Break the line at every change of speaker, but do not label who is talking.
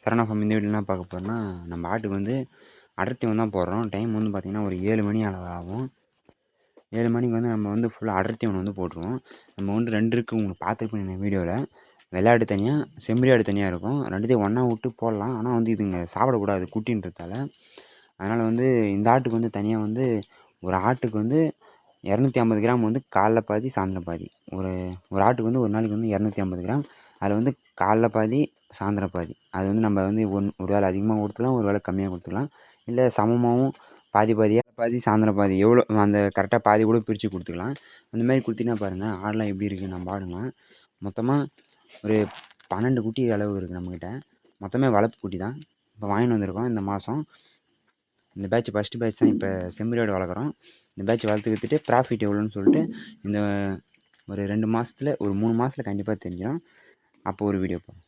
சரணா ஃபார்ம் இந்த வீடியோ என்ன பார்க்க போகிறோம்னா, நம்ம ஆட்டுக்கு வந்து அடர்த்தி தான் போடுறோம். டைம் வந்து பார்த்திங்கன்னா ஒரு 7 மணி அளவு ஆகும். 7 மணிக்கு வந்து நம்ம வந்து ஃபுல்லாக அடர்த்தி வந்து போட்டுருவோம். நம்ம வந்து 2 இருக்குது, உங்களுக்கு பார்த்துருப்பீங்க வீடியோவில். வெள்ளாடு தனியாக, செம்மறி ஆடு தனியாக இருக்கும். ரெண்டுத்தையும் ஒன்றா விட்டு போடலாம். ஆனால் வந்து இதுங்க சாப்பிடக்கூடாது குட்டின்றதால. அதனால் வந்து இந்த ஆட்டுக்கு வந்து தனியாக வந்து ஒரு ஆட்டுக்கு வந்து 250 கிராம் வந்து காலைல பாதி சாயந்தரம் பாதி. ஒரு ஆட்டுக்கு வந்து ஒரு நாளைக்கு வந்து 250 கிராம். அதில் வந்து காலைல பாதி சாயந்தரம் பாதி. அது வந்து நம்ம வந்து ஒரு வேளை அதிகமாக கொடுத்துக்கலாம், ஒரு வேளை கம்மியாக கொடுத்துக்கலாம். இல்லை சமமாகவும் பாதி பாதியாக பாதி சாயந்தரம் பாதி எவ்வளோ அந்த கரெக்டாக பாதி கூட பிரித்து கொடுத்துக்கலாம். அந்த மாதிரி கொடுத்தீங்கன்னா பாருங்கள் ஆடெலாம் எப்படி இருக்குது. நம்ம ஆடுலாம் மொத்தமாக ஒரு 12 குட்டி அளவு இருக்குது நம்மக்கிட்ட. மொத்தமே வளர்ப்பு குட்டி தான். இப்போ வாங்கிட்டு வந்திருக்கோம் இந்த மாதம். இந்த பேட்ச் ஃபஸ்ட்டு பேட்ச் தான். இப்போ செம்மறி ஆடு வளர்க்குறோம். இந்த பேட்ச் வளர்த்து விற்றுட்டு ப்ராஃபிட் எவ்வளோன்னு சொல்லிட்டு இந்த ஒரு 2 மாதத்தில் ஒரு 3 மாதத்தில் கண்டிப்பாக தெரிஞ்சிடும். அப்போ ஒரு வீடியோ போடுறோம்.